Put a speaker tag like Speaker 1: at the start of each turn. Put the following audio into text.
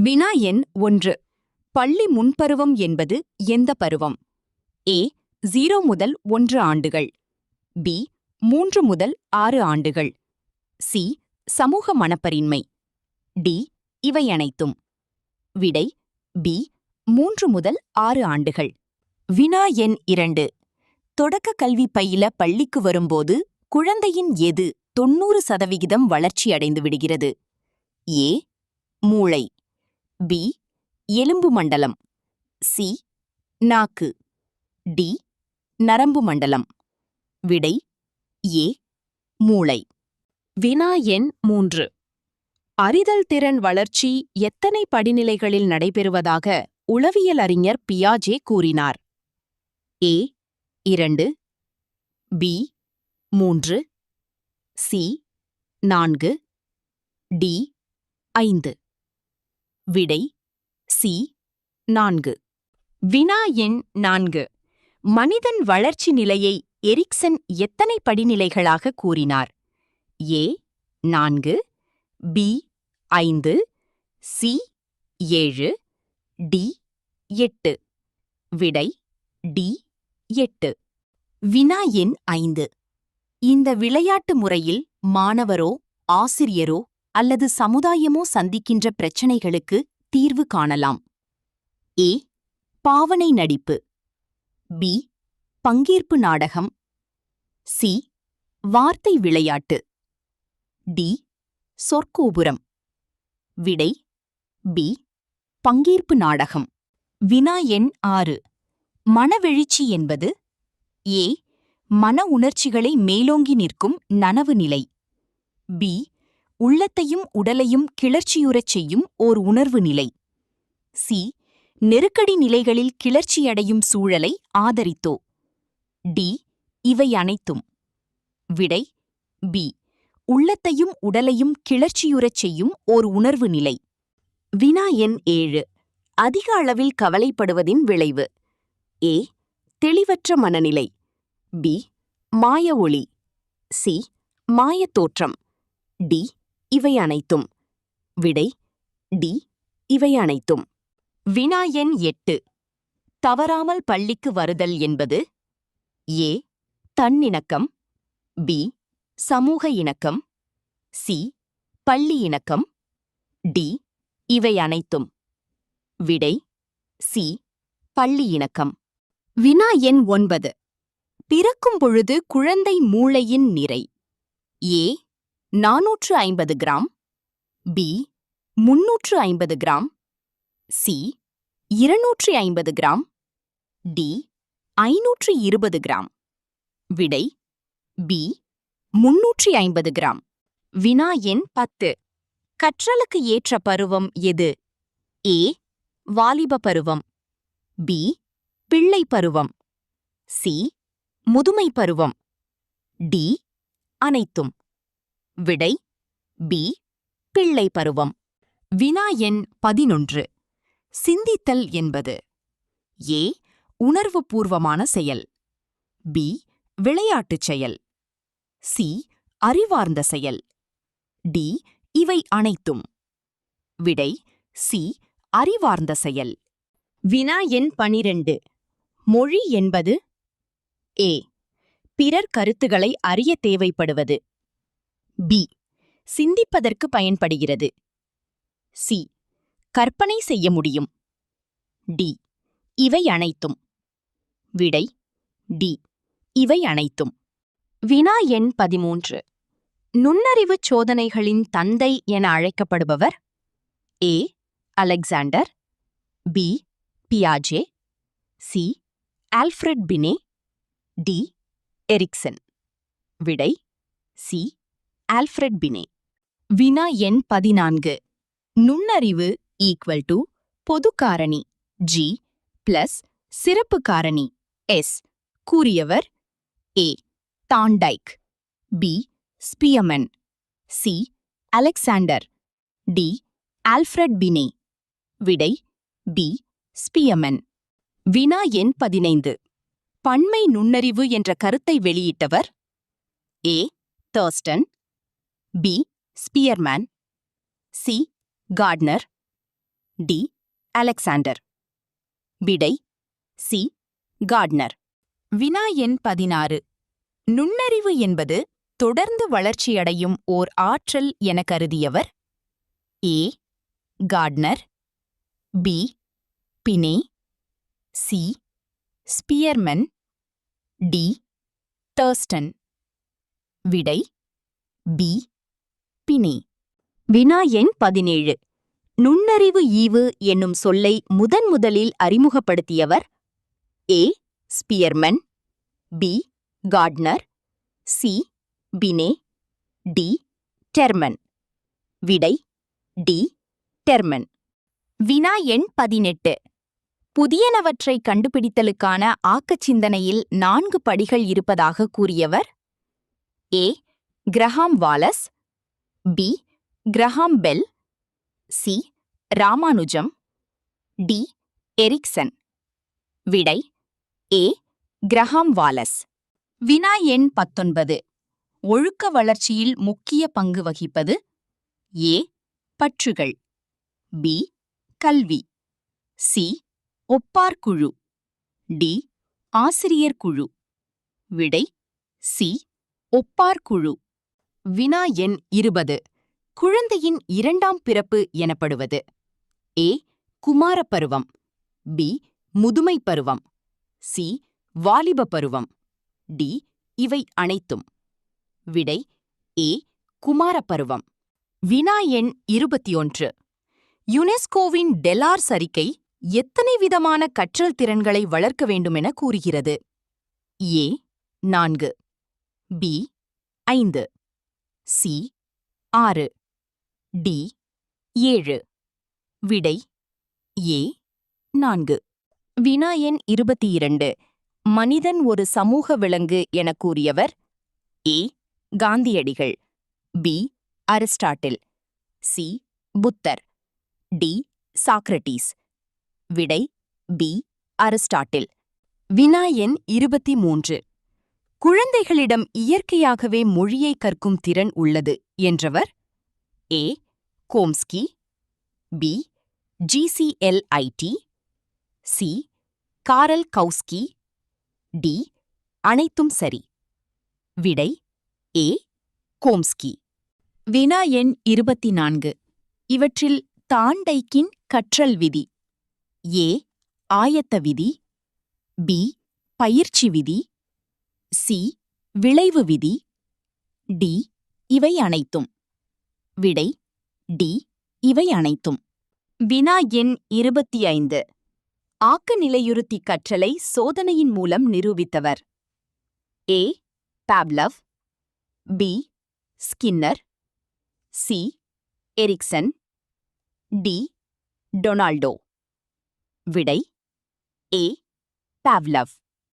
Speaker 1: வினா எண் 1. பள்ளி முன்பருவம் என்பது எந்த பருவம்? ஏ 0 முதல் 1 ஆண்டுகள், பி 3 முதல் 6 ஆண்டுகள், சி சமூக மனப்பரின்மை, டி இவை அனைத்தும். விடை பி 3 முதல் 6 ஆண்டுகள். வினா எண் 2. தொடக்க கல்வி பயில பள்ளிக்கு வரும்போது குழந்தையின் எது 90% வளர்ச்சியடைந்து விடுகிறது? ஏ மூளை, பி எலும்பு மண்டலம், சி நாக்கு, டி நரம்பு மண்டலம். விடை ஏ மூளை. வினா எண் 3. அறிதல் திறன் வளர்ச்சி எத்தனை படிநிலைகளில் நடைபெறுவதாக உளவியல் அறிஞர் பியாஜே கூறினார்? ஏ 2, பி 3, சி 4, டி 5. விடை சி 4. வினா எண் 4. மனிதன் வளர்ச்சி நிலையை எரிக்சன் எத்தனை படிநிலைகளாக கூறினார்? ஏ 4, பி 5, சி 7, டி 8. விடை டி 8. வினா எண் 5. இந்த விளையாட்டு முறையில் மாணவரோ ஆசிரியரோ அல்லது சமுதாயமோ சந்திக்கின்ற பிரச்சினைகளுக்கு தீர்வு காணலாம். ஏ பாவனை நடிப்பு, பி பங்கேற்பு நாடகம், சி வார்த்தை விளையாட்டு, டி சொற்கோபுரம். விடை பி பங்கேற்பு நாடகம். வினா எண் 6. மனவெழுச்சி என்பது? ஏ மன உணர்ச்சிகளை மேலோங்கி நிற்கும் நனவு நிலை, பி உள்ளத்தையும் உடலையும் கிளர்ச்சியுறச் செய்யும் ஓர் உணர்வு நிலை, சி நெருக்கடி நிலைகளில் கிளர்ச்சியடையும் சூழலை ஆதரித்தோ, டி இவை அனைத்தும். விடை பி உள்ளத்தையும் உடலையும் கிளர்ச்சியுறச் செய்யும் ஓர் உணர்வு நிலை. வினா எண் 7. அதிக அளவில் கவலைப்படுவதின் விளைவு? ஏ தெளிவற்ற மனநிலை, பி மாய ஒளி, சி மாயத் தோற்றம், டி இவை அனைத்தும். விடை டி இவை அனைத்தும். வினா எண் 8. தவறாமல் பள்ளிக்கு வருதல் என்பது? ஏ தன்னிணக்கம், பி சமூக இணக்கம், சி பள்ளி இணக்கம், டி இவை அனைத்தும். விடை சி பள்ளி இணக்கம். வினா எண் 9. பிறக்கும் பொழுது குழந்தை மூளையின் நிறை? A 450 gram, B 350 gram, C 250 gram, D 520 gram. விடை பி 350 கிராம். வினா எண் 10. கற்றலுக்கு ஏற்ற பருவம் எது? ஏ வாலிப பருவம், பி பிள்ளை பருவம், சி முதுமை பருவம், டி அனைத்தும். விடை பி பிள்ளை பருவம். வினா எண் 11. சிந்தித்தல் என்பது? ஏ உணர்வுபூர்வமான செயல், பி விளையாட்டுச் செயல், சி அறிவார்ந்த செயல், டி இவை அனைத்தும். விடை சி அறிவார்ந்த செயல். வினா எண் 12. மொழி என்பது? ஏ பிறர் கருத்துக்களை அறிய தேவைப்படுவது, பி சிந்திப்பதற்கு பயன்படுகிறது, சி கற்பனை செய்ய முடியும், டி இவை அனைத்தும். விடை டி இவை அனைத்தும். வினா எண் 13. நுண்ணறிவுச் சோதனைகளின் தந்தை என அழைக்கப்படுபவர்? ஏ அலெக்சாண்டர், பி பியாஜே, C Alfred Binet, D Erikson. விடை சி ஆல்ஃபிரட் பினே. வினா எண் 14. நுண்ணறிவு = பொது காரணி ஜி + சிறப்பு காரணி எஸ் கூறியவர்? A Thorndike, B Spearman, C Alexander, D Alfred Binet. விடை பி ஸ்பியர்மன். வினா எண் 15. பன்மை நுண்ணறிவு என்ற கருத்தை வெளியிட்டவர்? A Thurstone, B Spearman, C Gardner, D Alexander. விடை சி கார்ட்னர். வினா எண் 16. நுண்ணறிவு என்பது தொடர்ந்து வளர்ச்சியடையும் ஓர் ஆற்றல் என கருதியவர்? A Gardner, B Binet, C Spearman, D Thurstone. விடை பி பினே. வினா எண் 17. நுண்ணறிவு ஈவு என்னும் சொல்லை முதன்முதலில் அறிமுகப்படுத்தியவர்? A Spearman, B Gardner, C Binet, D Terman. விடை டி டெர்மன். வினா எண் 18. புதியனவற்றை கண்டுபிடித்தலுக்கான ஆக்கச் சிந்தனையில் 4 படிகள் இருப்பதாக கூறியவர்? A Graham Wallas, B Graham Bell, C Ramanujam, D Erikson. விடை ஏ கிரஹாம் வாலஸ். வினா எண் 19. ஒழுக்க வளர்ச்சியில் முக்கிய பங்கு வகிப்பது? ஏ பற்றுகள், பி கல்வி, சி ஒப்பார் குழு, டி ஆசிரியர் குழு. விடை சி ஒப்பார் குழு. வினா எண் 20. குழந்தையின் இரண்டாம் பிறப்பு எனப்படுவது? ஏ குமாரப் பருவம், பி முதுமைப் பருவம், சி வாலிப பருவம், டி இவை அனைத்தும். விடை ஏ குமாரப் பருவம். வினா எண் 21. யுனெஸ்கோவின் டெலார்ஸ் அறிக்கை எத்தனை விதமான கற்றல் திறன்களை வளர்க்க வேண்டுமென கூறுகிறது? ஏ 4, பி 5, சி 6, டி 7. விடை ஏ 4. வினா எண் 22. மனிதன் ஒரு சமூக விலங்கு என கூறியவர்? ஏ காந்தியடிகள், பி அரிஸ்டாட்டில், சி புத்தர், டி சாக்ரட்டீஸ். விடை பி அரிஸ்டாட்டில். வினா எண் 23. குழந்தைகளிடம் இயற்கையாகவே மொழியை கற்கும் திறன் உள்ளது என்றவர்? ஏ கோம்ஸ்கி, பி ஜிசிஎல்ஐடி, சி காரல் கௌஸ்கி, டி அனைத்தும் சரி. விடை ஏ கோம்ஸ்கி. வினா எண் 24. இவற்றில் தாண்டைக்கின் கற்றல் விதி? ஏ ஆயத்த விதி, பி பயிற்சி விதி, சி விளைவு விதி, டி இவை அனைத்தும். விடை டி இவை அனைத்தும். வினா எண் 25. ஆக்க நிலையுறுத்தி கற்றலை சோதனையின் மூலம் நிரூபித்தவர்? A Pavlov, B Skinner, C Erikson, D Donaldo. விடை ஏ பாவ்லவ்.